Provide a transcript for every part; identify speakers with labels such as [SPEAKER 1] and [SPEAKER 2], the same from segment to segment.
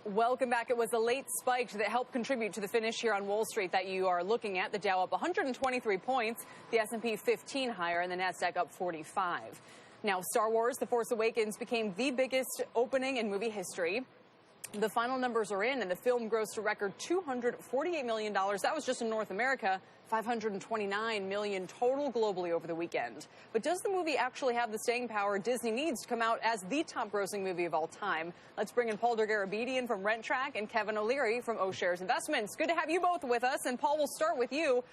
[SPEAKER 1] Welcome back. It was a late spike that helped contribute to the finish here on Wall Street that you are looking at. The Dow up 123 points, the S&P 15 higher, and the Nasdaq up 45. Now, Star Wars: The Force Awakens became the biggest opening in movie history. The final numbers are in, and the film grossed a record $248 million. That was just in North America, $529 million total globally over the weekend. But does the movie actually have the staying power Disney needs to come out as the top-grossing movie of all time? Let's bring in Paul Dergarabedian from RentTrack and Kevin O'Leary from O'Shares Investments. Good to have you both with us. And Paul, we'll start with you.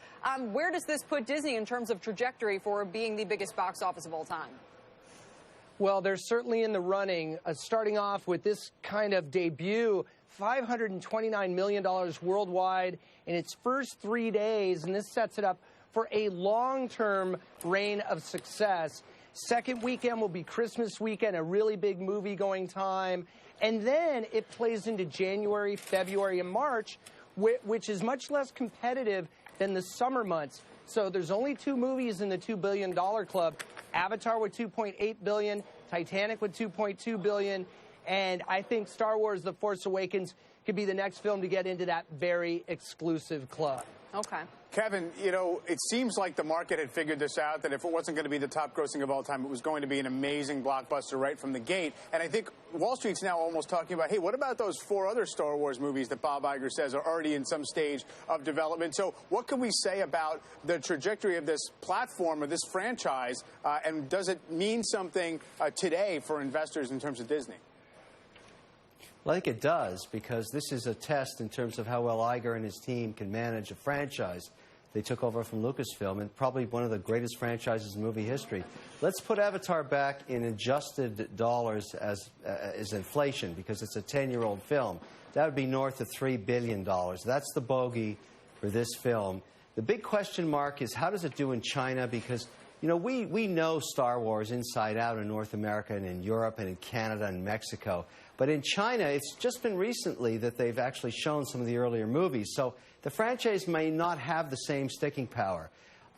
[SPEAKER 1] Where does this put Disney in terms of trajectory for being the biggest box office of all time?
[SPEAKER 2] Well, they're certainly in the running, starting off with this kind of debut, $529 million worldwide in its first 3 days, and this sets it up for a long-term reign of success. Second weekend will be Christmas weekend, a really big movie-going time, and then it plays into January, February, and March, which is much less competitive than the summer months. So there's only 2 movies in the $2 billion club. Avatar with $2.8 billion, Titanic with $2.2 billion, and I think Star Wars: The Force Awakens could be the next film to get into that very exclusive club.
[SPEAKER 1] Okay.
[SPEAKER 3] Kevin, you know, it seems like the market had figured this out, that if it wasn't going to be the top grossing of all time, it was going to be an amazing blockbuster right from the gate. And I think Wall Street's now almost talking about, hey, what about those 4 other Star Wars movies that Bob Iger says are already in some stage of development? So what can we say about the trajectory of this platform, or this franchise, and does it mean something today for investors in terms of Disney?
[SPEAKER 4] Well, I think it does, because this is a test in terms of how well Iger and his team can manage a franchise they took over from Lucasfilm, and probably one of the greatest franchises in movie history. Let's put Avatar back in adjusted dollars as inflation, because it's a 10-year-old film. That would be north of $3 billion. That's the bogey for this film. The big question mark is, how does it do in China? Because, you know, we know Star Wars inside out in North America and in Europe and in Canada and Mexico. But in China, it's just been recently that they've actually shown some of the earlier movies. So the franchise may not have the same sticking power.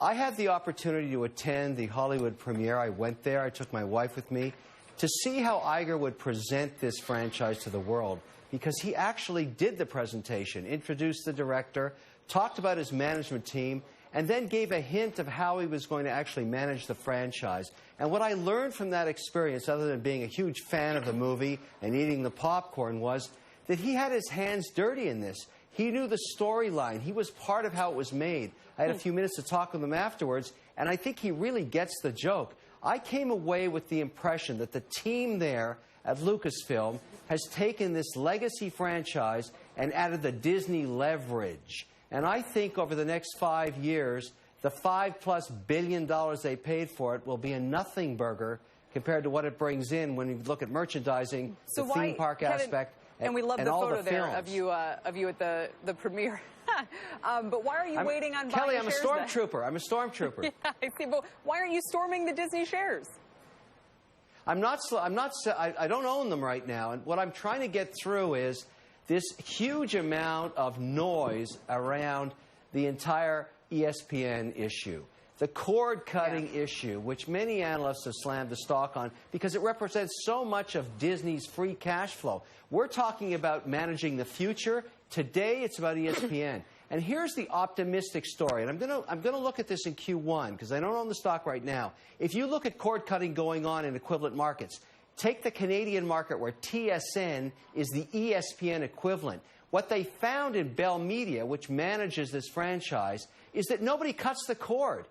[SPEAKER 4] I had the opportunity to attend the Hollywood premiere. I went there. I took my wife with me to see how Iger would present this franchise to the world, because he actually did the presentation, introduced the director, talked about his management team, and then gave a hint of how he was going to actually manage the franchise. And what I learned from that experience, other than being a huge fan of the movie and eating the popcorn, was that he had his hands dirty in this. He knew the storyline. He was part of how it was made. I had a few minutes to talk with him afterwards, and I think he really gets the joke. I came away with the impression that the team there at Lucasfilm has taken this legacy franchise and added the Disney leverage. And I think over the next 5 years, the $5+ billion they paid for it will be a nothing burger compared to what it brings in when you look at merchandising, the theme park aspect,
[SPEAKER 1] and we love the photo there of you at the premiere. But why are you waiting on
[SPEAKER 4] Kelly,
[SPEAKER 1] buying shares?
[SPEAKER 4] I'm a stormtrooper. I'm a stormtrooper.
[SPEAKER 1] Yeah, I see. But why are you storming the Disney shares?
[SPEAKER 4] I don't own them right now, and what I'm trying to get through is this huge amount of noise around the entire ESPN issue. The cord-cutting issue, which many analysts have slammed the stock on because it represents so much of Disney's free cash flow. We're talking about managing the future. Today, it's about ESPN. And here's the optimistic story. And I'm gonna look at this in Q1 because I don't own the stock right now. If you look at cord-cutting going on in equivalent markets, take the Canadian market where TSN is the ESPN equivalent. What they found in Bell Media, which manages this franchise, is that nobody cuts the cord.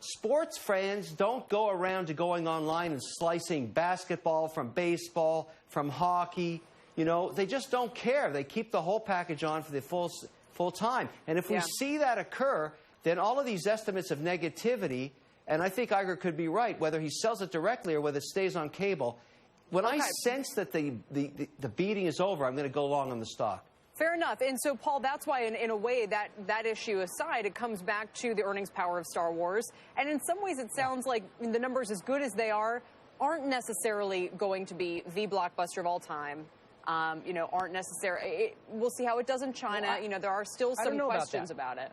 [SPEAKER 4] Sports fans don't go around to going online and slicing basketball from baseball, from hockey. You know, they just don't care. They keep the whole package on for the full time. And if we see that occur, then all of these estimates of negativity, and I think Iger could be right, whether he sells it directly or whether it stays on cable, when I sense that the beating is over, I'm going to go long on the stock.
[SPEAKER 1] Fair enough. And so, Paul, that's why, in a way, that issue aside, it comes back to the earnings power of Star Wars. And in some ways, it sounds like the numbers, as good as they are, aren't necessarily going to be the blockbuster of all time. You know, aren't necessarily. We'll see how it does in China.
[SPEAKER 2] Well,
[SPEAKER 1] you know, there are still some questions about it.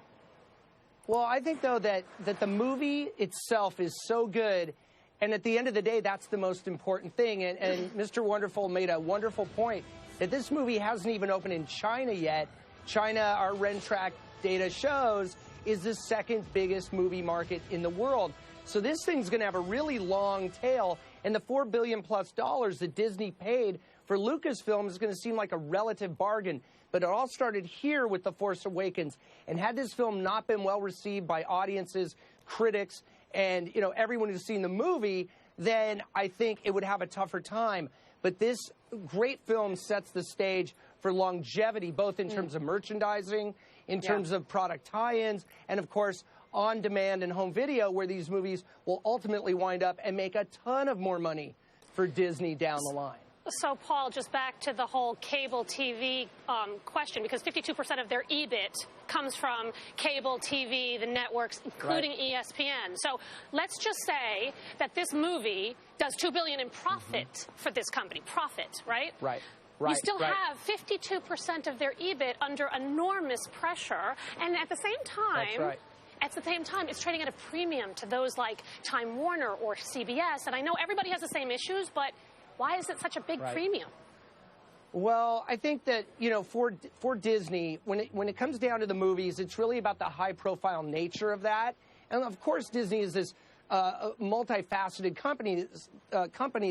[SPEAKER 2] Well, I think, though, that the movie itself is so good, and at the end of the day, that's the most important thing. And Mr. Wonderful made a wonderful point. that this movie hasn't even opened in China yet. China, our Rentrack data shows, is the second biggest movie market in the world. So this thing's going to have a really long tail, and the $4 billion+ that Disney paid for Lucasfilm is going to seem like a relative bargain. But it all started here with The Force Awakens. And had this film not been well received by audiences, critics, and everyone who's seen the movie, then I think it would have a tougher time. But this great film sets the stage for longevity, both in terms of merchandising, in terms of product tie-ins, and of course, on demand and home video, where these movies will ultimately wind up and make a ton of more money for Disney down the line.
[SPEAKER 5] So, Paul, just back to the whole cable TV question, because 52% of their EBIT comes from cable TV, the networks, including ESPN. So let's just say that this movie does $2 billion in profit for this company. Profit, right?
[SPEAKER 2] Right.
[SPEAKER 5] You still have 52% of their EBIT under enormous pressure, and at the same time, it's trading at a premium to those like Time Warner or CBS. And I know everybody has the same issues, but why is it such a big premium?
[SPEAKER 2] Well, I think that, for Disney, when it comes down to the movies, it's really about the high-profile nature of that. And, of course, Disney is this multifaceted company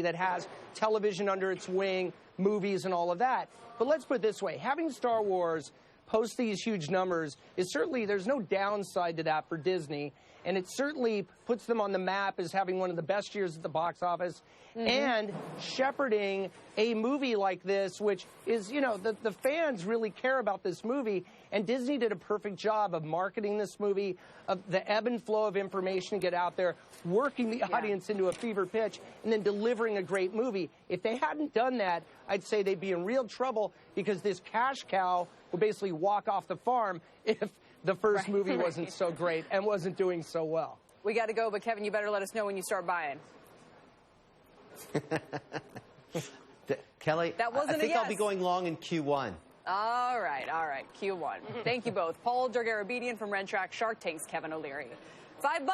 [SPEAKER 2] that has television under its wing, movies, and all of that. But let's put it this way. Having Star Wars post these huge numbers is certainly, there's no downside to that for Disney. And it certainly puts them on the map as having one of the best years at the box office and shepherding a movie like this, which is, the fans really care about this movie. And Disney did a perfect job of marketing this movie, of the ebb and flow of information to get out there, working the audience into a fever pitch, and then delivering a great movie. If they hadn't done that, I'd say they'd be in real trouble, because this cash cow would basically walk off the farm if the first movie wasn't so great and wasn't doing so well.
[SPEAKER 1] We got to go, but Kevin, you better let us know when you start buying.
[SPEAKER 4] Kelly,
[SPEAKER 1] that wasn't
[SPEAKER 4] I think
[SPEAKER 1] a yes.
[SPEAKER 4] I'll be going long in Q1.
[SPEAKER 1] All right, Q1. Thank you both. Paul Dergarabedian from Rentrack, Shark Tank's Kevin O'Leary. $5.